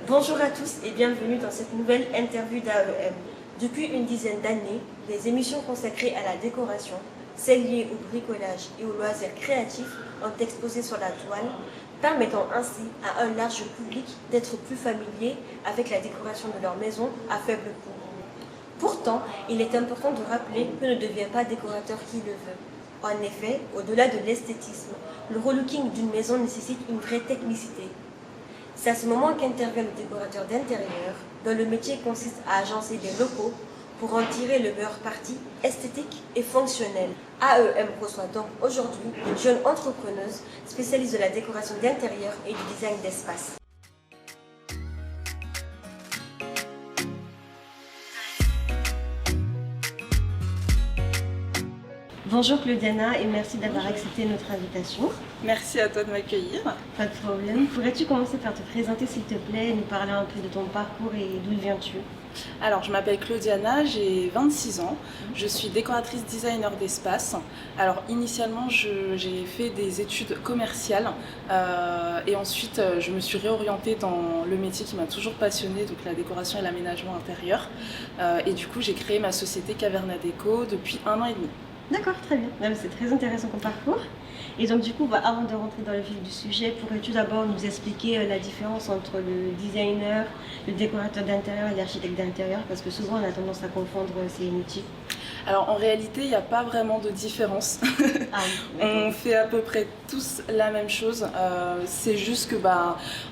Bonjour à tous et bienvenue dans cette nouvelle interview d'AEM. Depuis une dizaine d'années, les émissions consacrées à la décoration, celles liées au bricolage et aux loisirs créatifs ont exposé sur la toile, permettant ainsi à un large public d'être plus familier avec la décoration de leur maison à faible coût. Pourtant, il est important de rappeler que ne devient pas décorateur qui le veut. En effet, au-delà de l'esthétisme, le relooking d'une maison nécessite une vraie technicité. C'est à ce moment qu'intervient le décorateur d'intérieur, dont le métier consiste à agencer des locaux pour en tirer le meilleur parti esthétique et fonctionnel. AEM reçoit donc aujourd'hui une jeune entrepreneuse spécialiste de la décoration d'intérieur et du design d'espace. Bonjour Claudiana et merci d'avoir accepté notre invitation. Merci à toi de m'accueillir. Pas de problème. Pourrais-tu commencer par te présenter s'il te plaît et nous parler un peu de ton parcours et d'où viens-tu? Alors, je m'appelle Claudiana, j'ai 26 ans. Je suis décoratrice designer d'espace. Alors, initialement, j'ai fait des études commerciales et ensuite, je me suis réorientée dans le métier qui m'a toujours passionnée, donc la décoration et l'aménagement intérieur. Et du coup, j'ai créé ma société Caverna Déco depuis 1 an et demi. D'accord, très bien. C'est très intéressant comme parcours. Et donc du coup, avant de rentrer dans le vif du sujet, pourrais-tu d'abord nous expliquer la différence entre le designer, le décorateur d'intérieur et l'architecte d'intérieur? Parce que souvent on a tendance à confondre ces métiers. Alors en réalité, il n'y a pas vraiment de différence. On fait à peu près tous la même chose. C'est juste que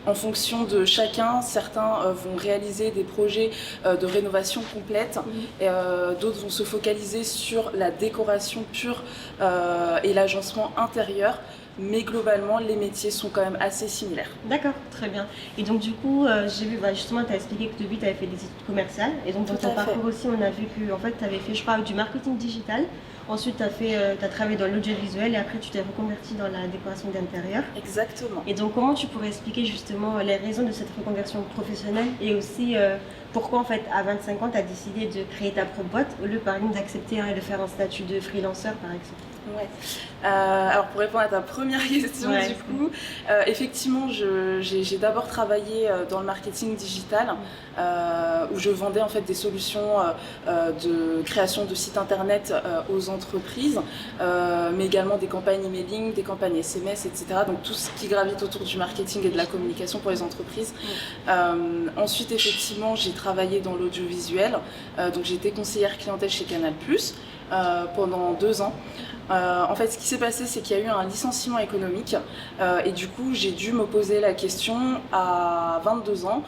en fonction de chacun, certains vont réaliser des projets de rénovation complète et d'autres vont se focaliser sur la décoration pure et l'agencement intérieur. Mais globalement, les métiers sont quand même assez similaires. D'accord, très bien. Et donc du coup, j'ai vu, justement, tu as expliqué que depuis, tu avais fait des études commerciales. Et donc dans ton parcours aussi, on a vu que en fait, tu avais fait, je crois, du marketing digital. Ensuite, tu as travaillé dans l'audiovisuel et après, tu t'es reconverti dans la décoration d'intérieur. Exactement. Et donc, comment tu pourrais expliquer justement les raisons de cette reconversion professionnelle et aussi pourquoi, en fait, à 25 ans, tu as décidé de créer ta propre boîte au lieu, par exemple, d'accepter de faire un statut de freelanceur, par exemple? Ouais. Alors pour répondre à ta première question, du coup, effectivement, j'ai d'abord travaillé dans le marketing digital où je vendais en fait des solutions de création de sites internet aux entreprises, mais également des campagnes emailing, des campagnes SMS, etc. Donc tout ce qui gravite autour du marketing et de la communication pour les entreprises. Ensuite, effectivement, j'ai travaillé dans l'audiovisuel, donc j'étais conseillère clientèle chez Canal+. Pendant 2 ans. En fait, ce qui s'est passé, c'est qu'il y a eu un licenciement économique et du coup, j'ai dû me poser la question à 22 ans.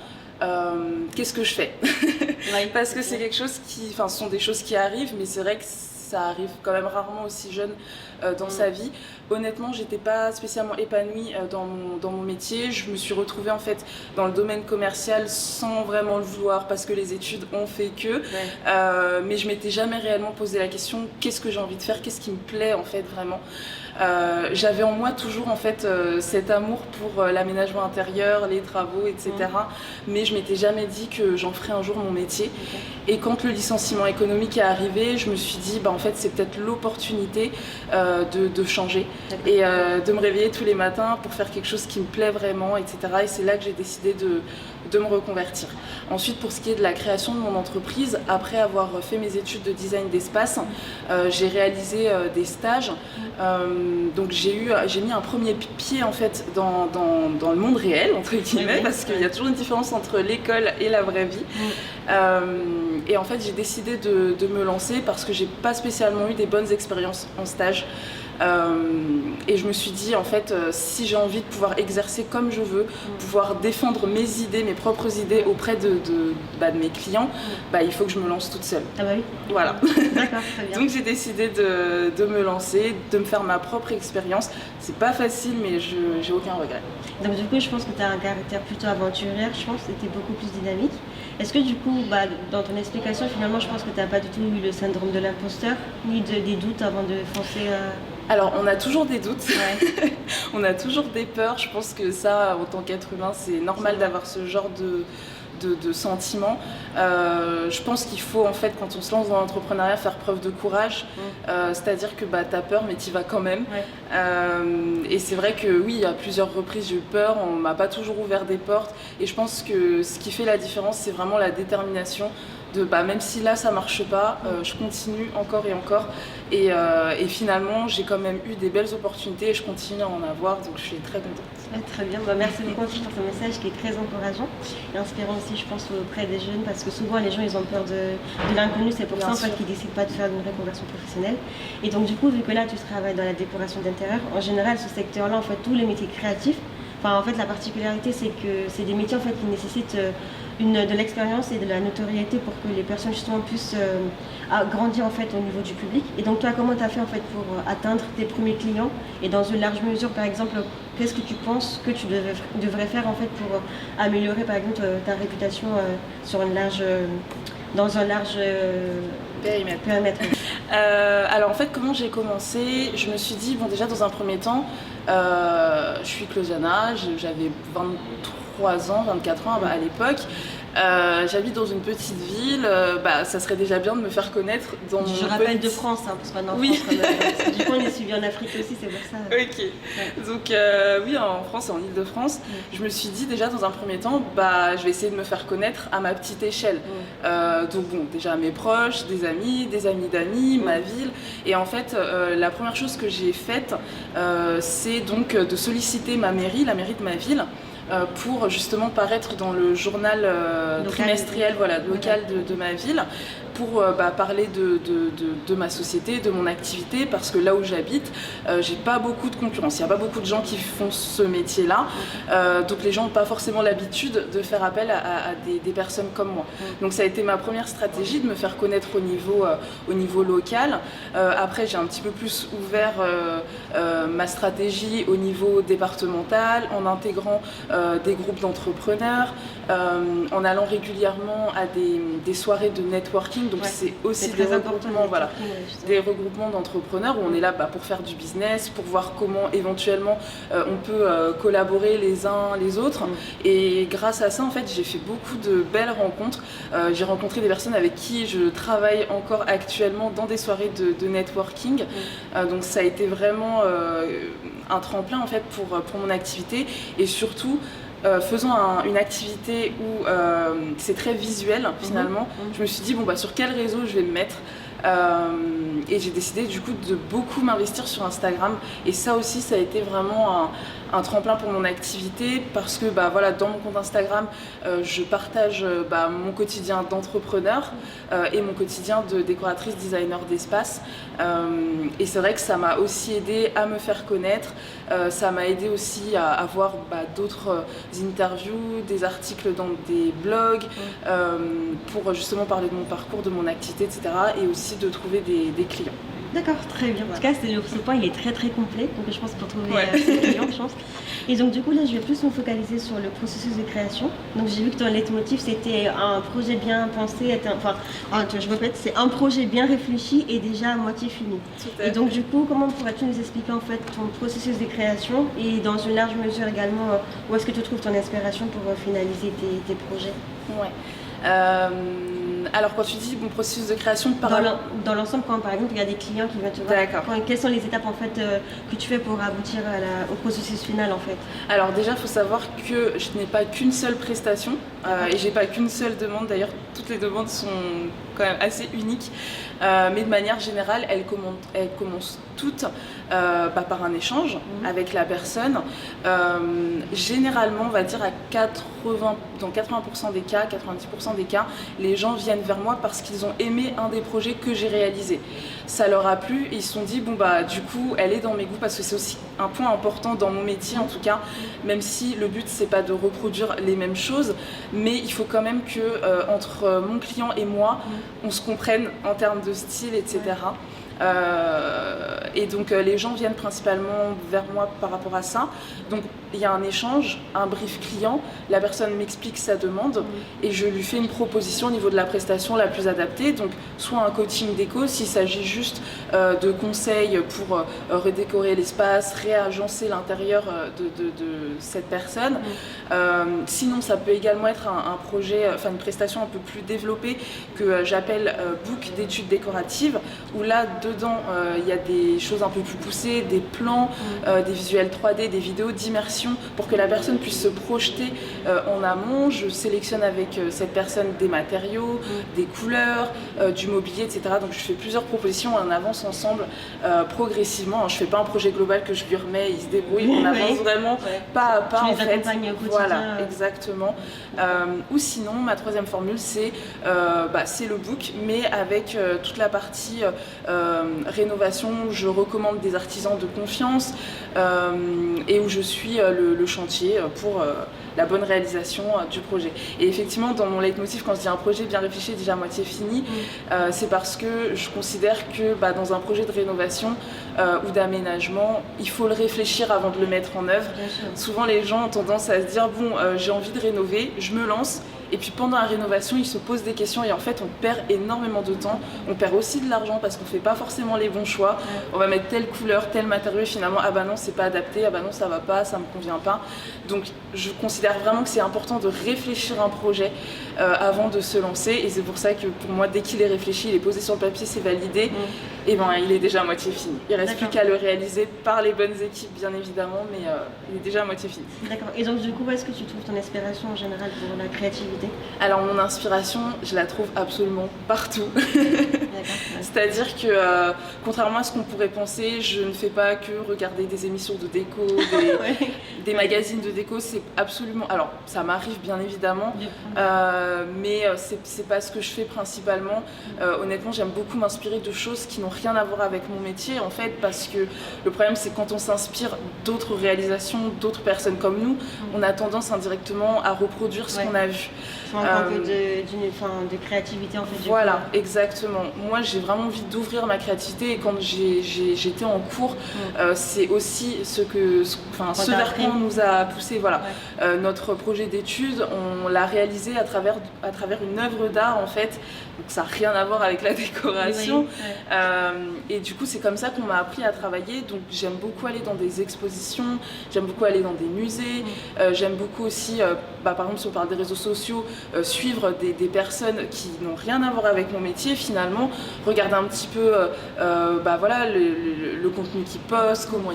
Qu'est-ce que je fais? Parce que c'est quelque chose qui, ce sont des choses qui arrivent, mais c'est vrai que ça arrive quand même rarement aussi jeune dans sa vie. Honnêtement, j'étais pas spécialement épanouie dans mon métier. Je me suis retrouvée en fait dans le domaine commercial sans vraiment le vouloir parce que les études ont fait que. Mais je m'étais jamais réellement posé la question qu'est-ce que j'ai envie de faire, qu'est-ce qui me plaît en fait vraiment. J'avais en moi toujours en fait cet amour pour l'aménagement intérieur, les travaux, etc. Mais je m'étais jamais dit que j'en ferais un jour mon métier. Et quand le licenciement économique est arrivé, je me suis dit en fait c'est peut-être l'opportunité de changer et de me réveiller tous les matins pour faire quelque chose qui me plaît vraiment, etc. Et c'est là que j'ai décidé de me reconvertir. Ensuite, pour ce qui est de la création de mon entreprise, après avoir fait mes études de design d'espace, j'ai réalisé des stages. Donc j'ai mis un premier pied en fait dans le monde réel entre guillemets parce qu'il y a toujours une différence entre l'école et la vraie vie. Et en fait j'ai décidé de me lancer parce que j'ai pas spécialement eu des bonnes expériences en stage. Et je me suis dit en fait si j'ai envie de pouvoir exercer comme je veux, pouvoir défendre mes idées, mes propres idées auprès de mes clients, il faut que je me lance toute seule. Ah bah oui. Voilà. D'accord, très bien. Donc j'ai décidé de me lancer, de me faire ma propre expérience. C'est pas facile mais j'ai aucun regret. Donc du coup je pense que tu as un caractère plutôt aventurière, je pense que tu es beaucoup plus dynamique. Est-ce que du coup, dans ton explication, finalement, je pense que tu n'as pas du tout eu le syndrome de l'imposteur, ni des doutes avant de foncer Alors, on a toujours des doutes, on a toujours des peurs. Je pense que ça, en tant qu'être humain, c'est normal d'avoir ce genre de sentiments. Je pense qu'il faut, en fait, quand on se lance dans l'entrepreneuriat, faire preuve de courage. C'est-à-dire que t'as peur, mais t'y vas quand même. Et c'est vrai que oui, à plusieurs reprises, j'ai eu peur. On m'a pas toujours ouvert des portes. Et je pense que ce qui fait la différence, c'est vraiment la détermination. Même si là ça marche pas, je continue encore et encore et finalement j'ai quand même eu des belles opportunités et je continue à en avoir, donc je suis très contente. Très bien, merci beaucoup aussi pour ce message qui est très encourageant et inspirant aussi, je pense, auprès des jeunes, parce que souvent les gens ils ont peur de l'inconnu, c'est pour ça en fait qu'ils décident pas de faire une reconversion professionnelle. Et donc du coup, vu que là tu travailles dans la décoration d'intérieur, en général ce secteur là, en fait tous les métiers créatifs, en fait la particularité c'est que c'est des métiers en fait qui nécessitent de l'expérience et de la notoriété pour que les personnes justement puissent grandir en fait au niveau du public. Et donc toi, comment tu as fait en fait pour atteindre tes premiers clients, et dans une large mesure par exemple, qu'est-ce que tu penses que tu devrais faire en fait pour améliorer par exemple ta réputation dans un large périmètre. Alors en fait, comment j'ai commencé? Je me suis dit, bon, déjà dans un premier temps, je suis Claudiana, j'avais 23 ans, 24 ans à l'époque. J'habite dans une petite ville, ça serait déjà bien de me faire connaître dans Je rappelle de France, parce qu'on est en France quand même. Du coup, on est suivi en Afrique aussi, c'est pour ça. Ok. Ouais. Donc oui, en France et en Île-de-France, je me suis dit déjà dans un premier temps, je vais essayer de me faire connaître à ma petite échelle. Donc bon, déjà mes proches, des amis d'amis, ma ville. Et en fait, la première chose que j'ai faite, c'est donc de solliciter la mairie de ma ville, pour justement paraître dans le journal trimestriel local de ma ville, pour parler de ma société, de mon activité, parce que là où j'habite, j'ai pas beaucoup de concurrence, il n'y a pas beaucoup de gens qui font ce métier-là, donc les gens n'ont pas forcément l'habitude de faire appel à des personnes comme moi. Donc ça a été ma première stratégie, de me faire connaître au niveau local. Après j'ai un petit peu plus ouvert ma stratégie au niveau départemental, en intégrant des groupes d'entrepreneurs, en allant régulièrement à des soirées de networking. Donc c'est aussi des regroupements, des regroupements d'entrepreneurs où on est là pour faire du business, pour voir comment éventuellement on peut collaborer les uns les autres. Et grâce à ça, en fait, j'ai fait beaucoup de belles rencontres. J'ai rencontré des personnes avec qui je travaille encore actuellement dans des soirées de networking. Donc ça a été vraiment un tremplin en fait pour mon activité, et surtout faisant une activité où c'est très visuel finalement, je me suis dit sur quel réseau je vais me mettre, et j'ai décidé du coup de beaucoup m'investir sur Instagram, et ça aussi ça a été vraiment un tremplin pour mon activité, parce que dans mon compte Instagram je partage mon quotidien d'entrepreneur et mon quotidien de décoratrice designer d'espace, et c'est vrai que ça m'a aussi aidé à me faire connaître, ça m'a aidé aussi à avoir d'autres interviews, des articles dans des blogs, pour justement parler de mon parcours, de mon activité, etc., et aussi de trouver des clients. D'accord, très bien. En tout cas, ce point il est très très complet, donc je pense pour trouver ses clients, je pense. Et donc du coup là, je vais plus me focaliser sur le processus de création. Donc j'ai vu que ton leitmotiv c'était un projet bien pensé, je répète, c'est un projet bien réfléchi et déjà à moitié fini. Et donc du coup, comment pourrais-tu nous expliquer en fait ton processus de création, et dans une large mesure également où est-ce que tu trouves ton inspiration pour finaliser tes projets? Alors quand tu dis mon processus de création dans l'ensemble, quand par exemple il y a des clients qui viennent te voir, quelles sont les étapes en fait que tu fais pour aboutir au processus final en fait? Alors déjà il faut savoir que je n'ai pas qu'une seule prestation, et j'ai pas qu'une seule demande, d'ailleurs toutes les demandes sont quand même assez uniques, mais de manière générale elles commencent toutes par un échange avec la personne. Généralement on va dire dans 80% des cas, 90% des cas, les gens viennent vers moi parce qu'ils ont aimé un des projets que j'ai réalisé. Ça leur a plu et ils se sont dit du coup elle est dans mes goûts, parce que c'est aussi un point important dans mon métier en tout cas, même si le but c'est pas de reproduire les mêmes choses, mais il faut quand même que entre mon client et moi on se comprenne en termes de style, etc. Et donc les gens viennent principalement vers moi par rapport à ça. Donc il y a un échange, un brief client, la personne m'explique sa demande et je lui fais une proposition au niveau de la prestation la plus adaptée. Donc soit un coaching déco s'il s'agit juste de conseils pour redécorer l'espace, réagencer l'intérieur de cette personne. Sinon ça peut également être un projet, enfin une prestation un peu plus développée que j'appelle book d'études décoratives, où là dedans il y a des choses un peu plus poussées, des plans, des visuels 3D, des vidéos d'immersion pour que la personne puisse se projeter en amont. Je sélectionne avec cette personne des matériaux, des couleurs, du mobilier, etc. Donc je fais plusieurs propositions, on avance ensemble progressivement. Je ne fais pas un projet global que je lui remets, il se débrouille, on avance vraiment pas à pas en fait. Voilà, exactement. Ou sinon, ma troisième formule, c'est le book, mais avec toute la partie rénovation. Je recommande des artisans de confiance et où je suis le chantier pour la bonne réalisation du projet. Et effectivement, dans mon leitmotiv, quand je dis un projet bien réfléchi, déjà à moitié fini, c'est parce que je considère que dans un projet de rénovation ou d'aménagement, il faut le réfléchir avant de le mettre en œuvre. Souvent, les gens ont tendance à se dire, bon, j'ai envie de rénover, je me lance. Et puis pendant la rénovation, ils se posent des questions et en fait, on perd énormément de temps. On perd aussi de l'argent parce qu'on ne fait pas forcément les bons choix. On va mettre telle couleur, tel matériau et finalement, ah bah non, c'est pas adapté, ah bah non, ça va pas, ça me convient pas. Donc, je considère vraiment que c'est important de réfléchir un projet avant de se lancer. Et c'est pour ça que pour moi, dès qu'il est réfléchi, il est posé sur le papier, c'est validé, et il est déjà à moitié fini. Il reste plus qu'à le réaliser par les bonnes équipes, bien évidemment, mais il est déjà à moitié fini. D'accord. Et donc, du coup, où est-ce que tu trouves ton inspiration en général pour la créativité ? Alors mon inspiration, je la trouve absolument partout. C'est-à-dire que contrairement à ce qu'on pourrait penser, je ne fais pas que regarder des émissions de déco, des magazines de déco, c'est absolument... Alors ça m'arrive bien évidemment, mais c'est pas ce que je fais principalement. Honnêtement, j'aime beaucoup m'inspirer de choses qui n'ont rien à voir avec mon métier en fait, parce que le problème c'est quand on s'inspire d'autres réalisations, d'autres personnes comme nous, on a tendance indirectement à reproduire ce qu'on a vu. Un peu de créativité en fait. Voilà, exactement. Moi j'ai vraiment envie d'ouvrir ma créativité et quand j'étais en cours, c'est aussi ce vers quoi on nous a poussé. Voilà. Notre projet d'études, on l'a réalisé à travers une œuvre d'art en fait. Donc ça n'a rien à voir avec la décoration. Et du coup c'est comme ça qu'on m'a appris à travailler. Donc j'aime beaucoup aller dans des expositions, j'aime beaucoup aller dans des musées, j'aime beaucoup aussi, par exemple si on parle des réseaux sociaux, suivre des personnes qui n'ont rien à voir avec mon métier finalement, regarder un petit peu le contenu qu'ils postent, comment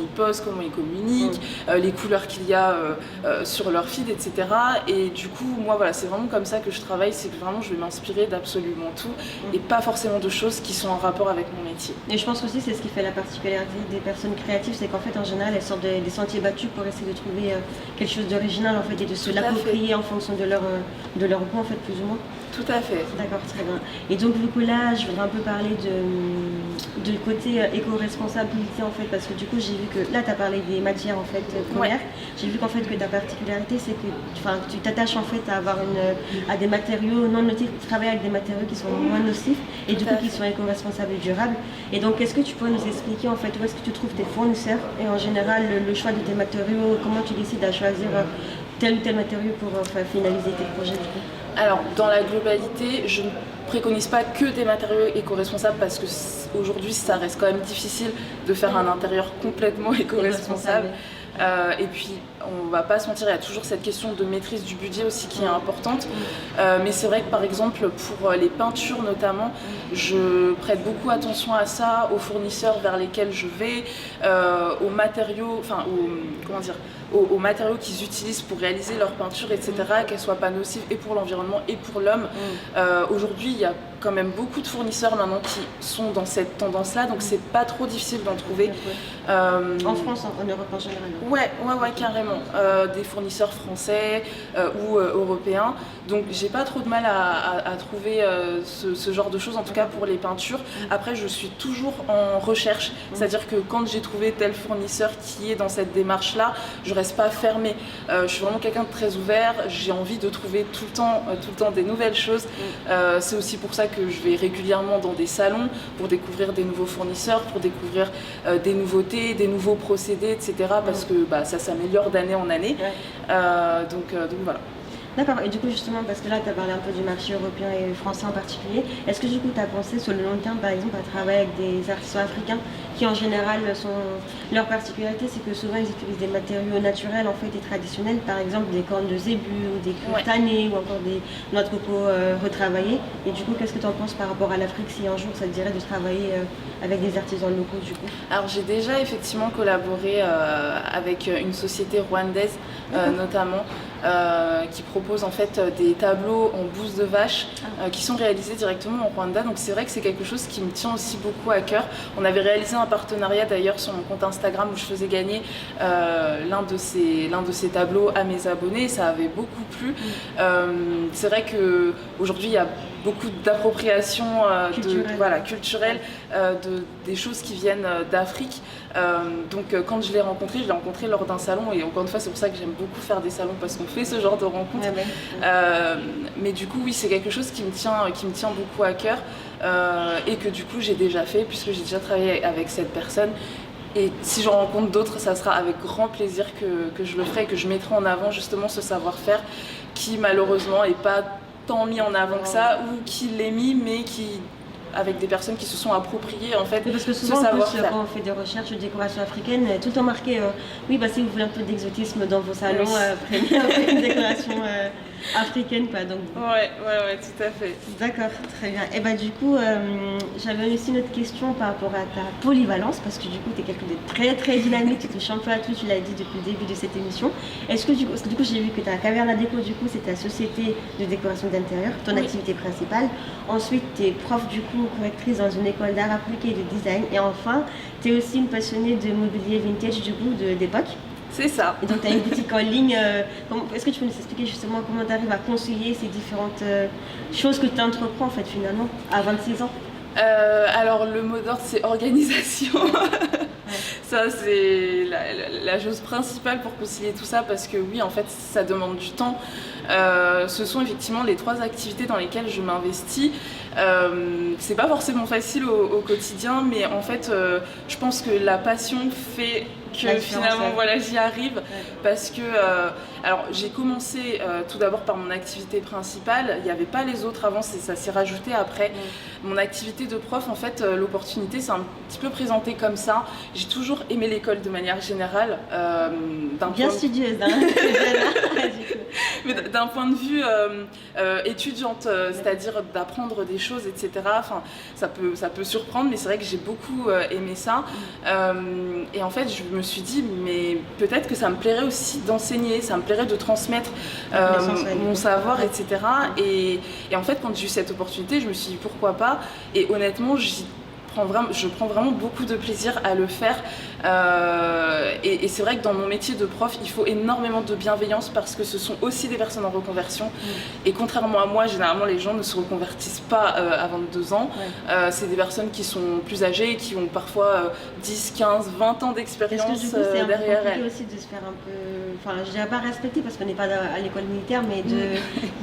ils communiquent, les couleurs qu'il y a sur leur feed, etc. Et du coup moi voilà, c'est vraiment comme ça que je travaille, c'est que vraiment je vais m'inspirer d'absolument tout et pas forcément de choses qui sont en rapport avec mon métier. Et je pense aussi c'est ce qui fait la particularité des personnes créatives, c'est qu'en fait en général elles sortent des sentiers battus pour essayer de trouver quelque chose d'original en fait et de se l'approprier en fonction de leur goût en fait plus ou moins. Tout à fait. D'accord, très bien. Et donc du coup là, je voudrais un peu parler du côté éco-responsabilité en fait, parce que du coup j'ai vu que là tu as parlé des matières en fait premières. J'ai vu qu'en fait que ta particularité c'est que tu t'attaches en fait à des matériaux non nocifs, tu travailles avec des matériaux qui sont moins nocifs et du coup qui sont éco-responsables et durables. Et donc est-ce que tu pourrais nous expliquer en fait où est-ce que tu trouves tes fournisseurs et en général le choix de tes matériaux, comment tu décides à choisir tel ou tel matériau pour finaliser tes projets du coup? Alors, dans la globalité, je ne préconise pas que des matériaux éco-responsables parce que aujourd'hui, ça reste quand même difficile de faire un intérieur complètement éco-responsable. Et puis, on va pas se mentir, il y a toujours cette question de maîtrise du budget aussi qui est importante. Mais c'est vrai que par exemple, pour les peintures notamment, je prête beaucoup attention à ça, aux fournisseurs vers lesquels je vais, aux matériaux, aux matériaux qu'ils utilisent pour réaliser leurs peintures, etc., qu'elles soient pas nocives et pour l'environnement et pour l'homme. Aujourd'hui, il y a quand même beaucoup de fournisseurs maintenant qui sont dans cette tendance-là, donc c'est pas trop difficile d'en trouver. En France, en Europe en général. Ouais, carrément. notamment des fournisseurs français ou européens. Donc j'ai pas trop de mal à trouver ce genre de choses, en tout cas pour les peintures. Après, je suis toujours en recherche, c'est-à-dire que quand j'ai trouvé tel fournisseur qui est dans cette démarche-là, je reste pas fermée. Je suis vraiment quelqu'un de très ouvert, j'ai envie de trouver tout le temps des nouvelles choses. C'est aussi pour ça que je vais régulièrement dans des salons pour découvrir des nouveaux fournisseurs, pour découvrir des nouveautés, des nouveaux procédés, etc. Parce que ça s'améliore d'année en année. Donc voilà. D'accord, et du coup justement, parce que là tu as parlé un peu du marché européen et français en particulier, est-ce que du coup tu as pensé sur le long terme par exemple à travailler avec des artisans africains qui en général leur particularité c'est que souvent ils utilisent des matériaux naturels en fait et traditionnels, par exemple des cornes de zébu ou des cuirs tannés ou encore des noix de coco retravaillées, et du coup qu'est-ce que tu en penses par rapport à l'Afrique si un jour ça te dirait de travailler avec des artisans locaux du coup? Alors j'ai déjà effectivement collaboré avec une société rwandaise notamment qui propose en fait des tableaux en bouse de vache qui sont réalisés directement en Rwanda. Donc c'est vrai que c'est quelque chose qui me tient aussi beaucoup à cœur. On avait réalisé un partenariat d'ailleurs sur mon compte Instagram où je faisais gagner l'un de ces tableaux à mes abonnés. Ça avait beaucoup plu. C'est vrai qu'aujourd'hui il y a beaucoup d'appropriation culturelle des choses qui viennent d'Afrique. Donc quand je l'ai rencontré lors d'un salon, et encore une fois c'est pour ça que j'aime beaucoup faire des salons parce qu'on fait ce genre de rencontres. Mais du coup oui, c'est quelque chose qui me tient beaucoup à cœur et que du coup j'ai déjà fait puisque j'ai déjà travaillé avec cette personne. Et si j'en rencontre d'autres, ça sera avec grand plaisir que je le ferai et que je mettrai en avant justement ce savoir-faire qui malheureusement n'est pas tant mis en avant que ça, ou qui l'est mis mais qui avec des personnes qui se sont appropriées en fait parce que souvent, ce savoir-faire. Quand on fait des recherches de décoration africaine, tout le temps marqué si vous voulez un peu d'exotisme dans vos salons, prenez un peu une décoration africaine quoi. Donc ouais, tout à fait. D'accord, très bien. Et du coup j'avais aussi une autre question par rapport à ta polyvalence, parce que du coup tu es quelqu'un de très très dynamique, tu touches un peu à tout, tu l'as dit depuis le début de cette émission. Est-ce que du coup j'ai vu que ta Caverna Déco du coup c'est ta société de décoration d'intérieur, ton activité principale. Ensuite tu es prof du coup, correctrice dans une école d'art appliqué et de design, et enfin tu es aussi une passionnée de mobilier vintage du coup d'époque. C'est ça. Et donc tu as une boutique en ligne. Est-ce que tu peux nous expliquer justement comment tu arrives à concilier ces différentes choses que tu entreprends en fait finalement à 26 ans? Alors le mot d'ordre c'est organisation. Ça c'est la chose principale pour concilier tout ça, parce que oui en fait ça demande du temps. Ce sont effectivement les 3 activités dans lesquelles je m'investis. C'est pas forcément facile au quotidien, mais en fait je pense que la passion fait que finalement j'y arrive, parce que alors j'ai commencé tout d'abord par mon activité principale, il n'y avait pas les autres avant, ça s'est rajouté après. Mon activité de prof, en fait l'opportunité s'est un petit peu présentée comme ça. J'ai toujours aimé l'école de manière générale, bien studieuse mais d'un point de vue étudiante, c'est-à-dire d'apprendre des choses, etc. Enfin, ça peut surprendre, mais c'est vrai que j'ai beaucoup aimé ça. Et en fait, je me suis dit, mais peut-être que ça me plairait aussi d'enseigner, ça me plairait de transmettre mon savoir, etc. Et en fait, quand j'ai eu cette opportunité, je me suis dit, pourquoi pas? Et honnêtement, je prends vraiment beaucoup de plaisir à le faire. Et c'est vrai que dans mon métier de prof, il faut énormément de bienveillance, parce que ce sont aussi des personnes en reconversion. Et contrairement à moi, généralement les gens ne se reconvertissent pas à 22 ans. C'est des personnes qui sont plus âgées et qui ont parfois 10, 15, 20 ans d'expérience derrière elles. C'est aussi de se faire un peu, enfin je dirais pas respecter parce qu'on n'est pas à l'école militaire, mais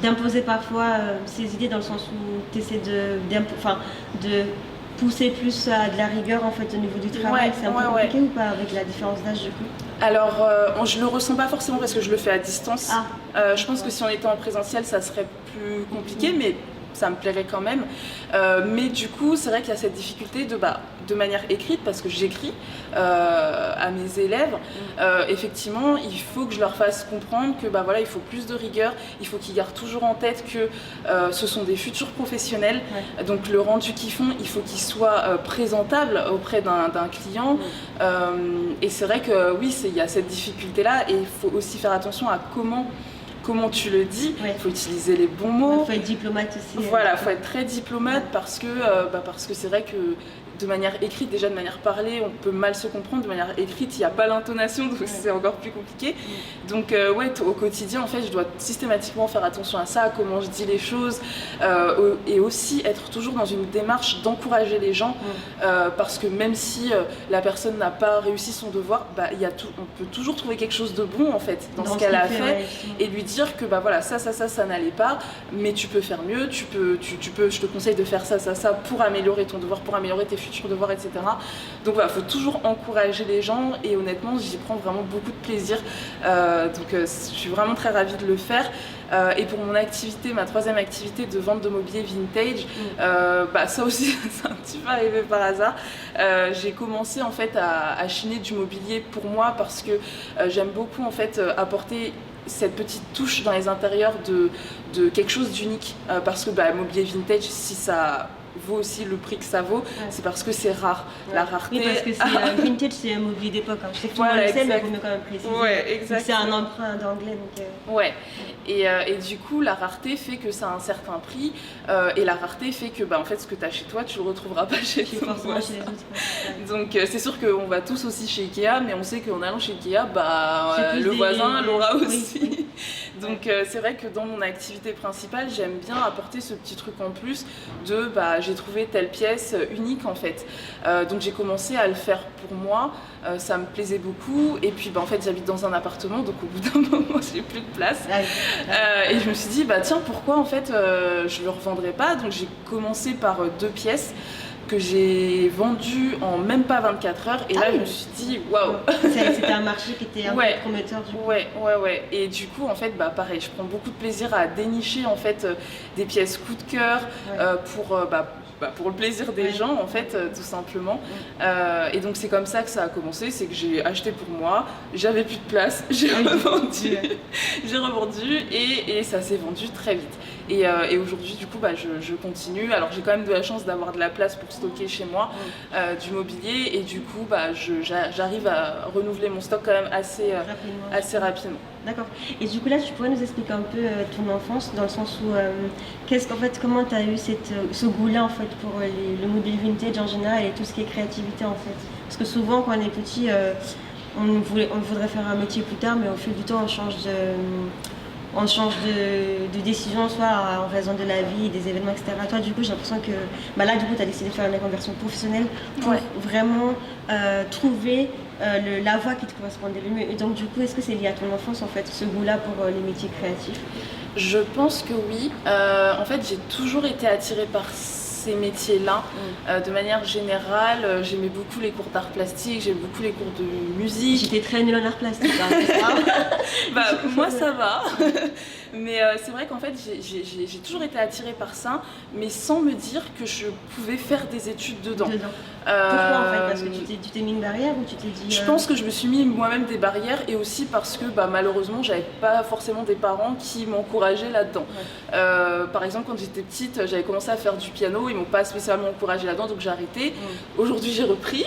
d'imposer parfois ses idées, dans le sens où tu essaies de pousser plus à de la rigueur en fait au niveau du travail. C'est un peu compliqué ou pas avec la différence d'âge du coup? Alors je le ressens pas forcément parce que je le fais à distance. Je pense que si on était en présentiel ça serait plus compliqué, mais ça me plairait quand même. Mais du coup c'est vrai qu'il y a cette difficulté de manière écrite, parce que j'écris à mes élèves. Effectivement il faut que je leur fasse comprendre que il faut plus de rigueur, il faut qu'ils gardent toujours en tête que ce sont des futurs professionnels. Donc le rendu qu'ils font, il faut qu'il soit présentable auprès d'un client. Et c'est vrai que oui, il y a cette difficulté là, et il faut aussi faire attention à comment tu le dis. Il faut utiliser les bons mots. Il faut être diplomate aussi. Voilà, il faut être très diplomate, parce que c'est vrai que de manière écrite, déjà de manière parlée, on peut mal se comprendre. De manière écrite, il n'y a pas l'intonation, donc c'est encore plus compliqué. Donc ouais, au quotidien, en fait, je dois systématiquement faire attention à ça, à comment je dis les choses, et aussi être toujours dans une démarche d'encourager les gens, parce que même si la personne n'a pas réussi son devoir, bah, on peut toujours trouver quelque chose de bon en fait dans ce qu'elle a fait, et lui dire que bah voilà, ça n'allait pas, mais tu peux faire mieux, tu peux, je te conseille de faire ça pour améliorer ton devoir, pour améliorer tes futurs devoirs, etc. Donc voilà, il faut toujours encourager les gens, et honnêtement, j'y prends vraiment beaucoup de plaisir. Donc je suis vraiment très ravie de le faire. Et pour mon activité, ma troisième activité de vente de mobilier vintage, bah ça aussi c'est un petit peu arrivé par hasard. J'ai commencé en fait à chiner du mobilier pour moi parce que j'aime beaucoup en fait apporter cette petite touche dans les intérieurs de quelque chose d'unique, parce que bah, mobilier vintage, si ça vaut aussi le prix que ça vaut, c'est parce que c'est rare. La rareté. Oui, parce que c'est vintage, c'est un mobilier d'époque. Je sais que tout le monde le sait, mais il faut quand même préciser. Ouais, exactement. C'est un emprunt d'anglais. Ouais. Et du coup, la rareté fait que ça a un certain prix, et la rareté fait que bah, en fait, ce que tu as chez toi, tu le retrouveras pas chez toi. Chez les autres. Donc c'est sûr qu'on va tous aussi chez Ikea, mais on sait qu'en allant chez Ikea, bah, le voisin l'aura aussi. Oui. Donc c'est vrai que dans mon activité principale, j'aime bien apporter ce petit truc en plus de bah, j'ai trouvé telle pièce unique en fait. Donc j'ai commencé à le faire pour moi, ça me plaisait beaucoup, et puis bah, en fait j'habite dans un appartement, donc au bout d'un moment j'ai plus de place. Et je me suis dit bah tiens, pourquoi en fait je le revendrais pas. Donc j'ai commencé par 2 pièces que j'ai vendu en même pas 24 heures, et là je me suis dit waouh. C'était un marché qui était un peu prometteur du coup. Ouais. Et du coup en fait bah pareil, je prends beaucoup de plaisir à dénicher en fait des pièces coup de cœur pour le plaisir des gens en fait, tout simplement. Et donc c'est comme ça que ça a commencé, c'est que j'ai acheté pour moi, j'avais plus de place, j'ai revendu, et ça s'est vendu très vite. Et aujourd'hui du coup bah, je continue. Alors j'ai quand même de la chance d'avoir de la place pour stocker chez moi du mobilier, et du coup bah, j'arrive à renouveler mon stock quand même assez rapidement. D'accord. Et du coup là tu pourrais nous expliquer un peu ton enfance, dans le sens où comment tu as eu ce goût-là en fait pour le mobilier vintage en général et tout ce qui est créativité en fait. Parce que souvent quand on est petit, on voudrait faire un métier plus tard, mais au fil du temps on change de décision, soit en raison de la vie, des événements, etc. Toi, du coup, j'ai l'impression que là, du coup, tu as décidé de faire une reconversion professionnelle pour vraiment trouver la voie qui te correspondait le mieux. Et donc, du coup, est-ce que c'est lié à ton enfance, en fait, ce goût-là pour les métiers créatifs? Je pense que oui. En fait, j'ai toujours été attirée par ces métiers-là. De manière générale, j'aimais beaucoup les cours d'art plastique, j'aimais beaucoup les cours de musique. J'étais très nulle en art plastique. Bah, moi, ça va. Mais c'est vrai qu'en fait, j'ai toujours été attirée par ça, mais sans me dire que je pouvais faire des études dedans. Pourquoi en fait? Parce que tu t'es mis une barrière, ou tu t'es dit... Je pense que je me suis mis moi-même des barrières, et aussi parce que bah, malheureusement, j'avais pas forcément des parents qui m'encourageaient là-dedans. Par exemple, quand j'étais petite, j'avais commencé à faire du piano, ils m'ont pas spécialement encouragée là-dedans, donc j'ai arrêté. Aujourd'hui, j'ai repris.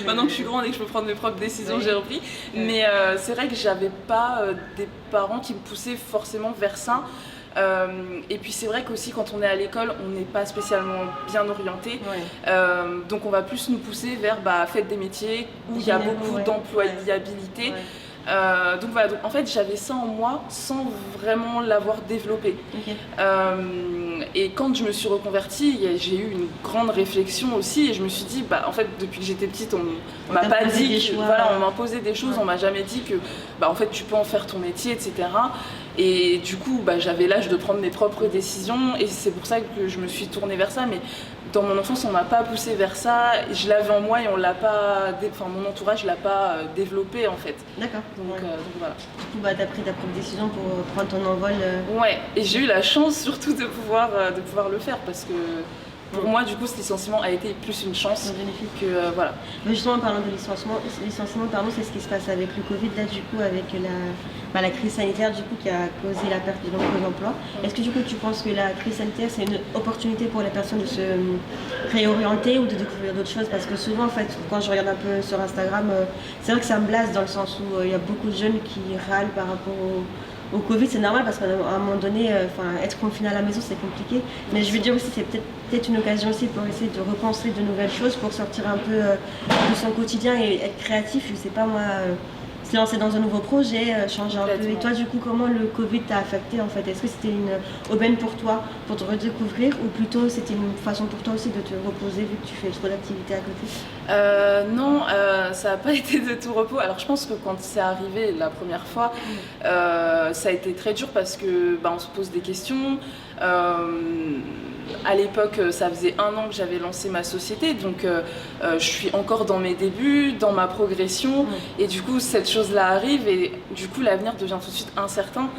Maintenant que je suis grande et que je peux prendre mes propres décisions, j'ai repris. Mais c'est vrai que j'avais pas des parents qui me poussaient forcément vers ça. Et puis c'est vrai qu'aussi quand on est à l'école, on n'est pas spécialement bien orienté, donc on va plus nous pousser vers faites des métiers où il y a beaucoup d'employabilité. Donc voilà, donc en fait j'avais ça en moi sans vraiment l'avoir développé. Et quand je me suis reconvertie, j'ai eu une grande réflexion aussi, et je me suis dit en fait depuis que j'étais petite, on m'a pas dit on m'a posé des choses, on m'a jamais dit que en fait tu peux en faire ton métier, etc. Et du coup j'avais l'âge de prendre mes propres décisions, et c'est pour ça que je me suis tournée vers ça. Mais dans mon enfance, on m'a pas poussée vers ça, je l'avais en moi et on l'a pas, mon entourage l'a pas développé en fait. D'accord. Donc voilà. Du coup, t'as pris ta propre décision pour prendre ton envol. Ouais, et j'ai eu la chance surtout de pouvoir le faire, parce que pour moi, du coup, ce licenciement a été plus une chance que voilà. Mais justement, en parlant de licenciement, c'est ce qui se passe avec le Covid, là, du coup, avec la crise sanitaire, du coup, qui a causé la perte de nombreux emplois. Est-ce que, du coup, tu penses que la crise sanitaire, c'est une opportunité pour les personnes de se réorienter ou de découvrir d'autres choses? Parce que souvent, en fait, quand je regarde un peu sur Instagram, c'est vrai que ça me blase, dans le sens où il y a beaucoup de jeunes qui râlent par rapport au Covid, c'est normal parce qu'à un moment donné, être confiné à la maison, c'est compliqué. Mais je veux dire aussi, c'est peut-être une occasion aussi pour essayer de repenser de nouvelles choses, pour sortir un peu de son quotidien et être créatif. Je sais pas moi, se lancer dans un nouveau projet, changer un peu. Et toi, du coup, comment le Covid t'a affecté en fait? Est-ce que c'était une aubaine pour toi, pour te redécouvrir, ou plutôt c'était une façon pour toi aussi de te reposer vu que tu fais trop d'activités à côté? Non, ça n'a pas été de tout repos. Alors je pense que quand c'est arrivé la première fois, ça a été très dur parce que on se pose des questions. À l'époque, ça faisait 1 an que j'avais lancé ma société, donc je suis encore dans mes débuts, dans ma progression, et du coup cette chose-là arrive et du coup l'avenir devient tout de suite incertain.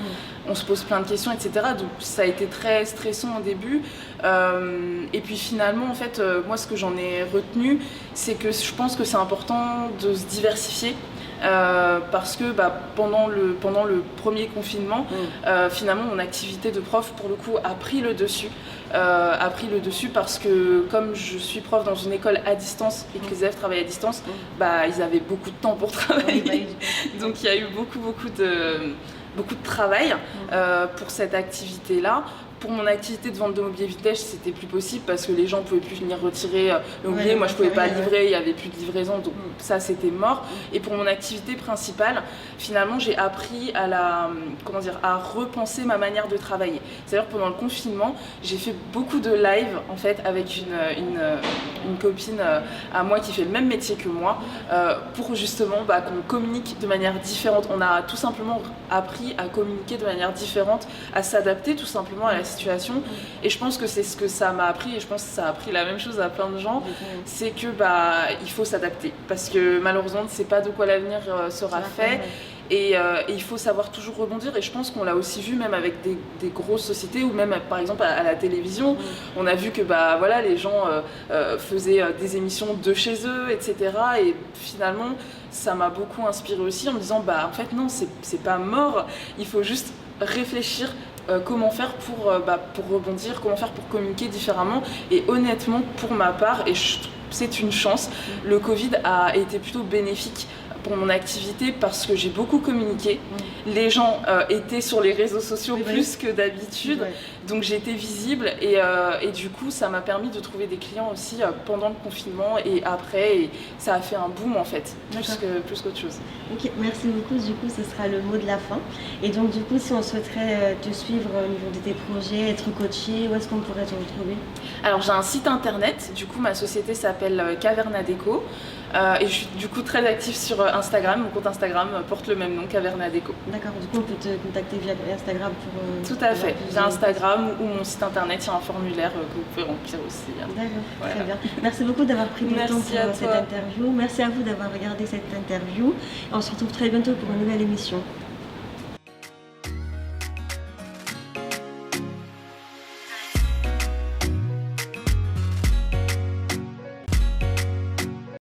On se pose plein de questions, etc. Donc ça a été très stressant au début. Et puis finalement, en fait, moi ce que j'en ai retenu, c'est que je pense que c'est important de se diversifier. Parce que pendant le premier confinement, finalement mon activité de prof pour le coup a pris le dessus. Parce que comme je suis prof dans une école à distance et que les élèves travaillent à distance, ils avaient beaucoup de temps pour travailler. Donc il y a eu beaucoup de travail pour cette activité-là. Pour mon activité de vente de mobilier vintage, c'était plus possible parce que les gens ne pouvaient plus venir retirer le mobilier. Moi, je ne pouvais pas livrer, il n'y avait plus de livraison, donc ça, c'était mort. Et pour mon activité principale, finalement, j'ai appris à repenser ma manière de travailler. C'est-à-dire, pendant le confinement, j'ai fait beaucoup de live, en fait, avec une copine à moi qui fait le même métier que moi, pour justement qu'on communique de manière différente. On a tout simplement appris à communiquer de manière différente, à s'adapter tout simplement à la situation, et je pense que c'est ce que ça m'a appris, et je pense que ça a appris la même chose à plein de gens, c'est que il faut s'adapter parce que malheureusement on ne sait pas de quoi l'avenir sera fait. Et il faut savoir toujours rebondir, et je pense qu'on l'a aussi vu même avec des grosses sociétés, ou même par exemple à la télévision. On a vu que les gens faisaient des émissions de chez eux, etc. Et finalement ça m'a beaucoup inspiré aussi en me disant en fait non, c'est pas mort, il faut juste réfléchir comment faire pour rebondir, comment faire pour communiquer différemment. Et honnêtement, pour ma part, et c'est une chance, le Covid a été plutôt bénéfique pour mon activité parce que j'ai beaucoup communiqué. Les gens étaient sur les réseaux sociaux plus que d'habitude, donc j'ai été visible, et du coup ça m'a permis de trouver des clients aussi pendant le confinement et après, et ça a fait un boom en fait, plus qu'autre chose. Ok, merci beaucoup. Du coup, ce sera le mot de la fin. Et donc du coup, si on souhaiterait te suivre au niveau de tes projets, être coaché, où est-ce qu'on pourrait te retrouver? Alors j'ai un site internet, du coup ma société s'appelle Caverna Déco. Et je suis du coup très active sur Instagram. Mon compte Instagram porte le même nom, Caverna Déco. D'accord, du coup on peut te contacter via Instagram pour... Tout à fait, via Instagram ou mon site internet, il y a un formulaire que vous pouvez remplir aussi. D'accord, très bien. Merci beaucoup d'avoir pris du temps pour cette interview. Merci à vous d'avoir regardé cette interview. On se retrouve très bientôt pour une nouvelle émission.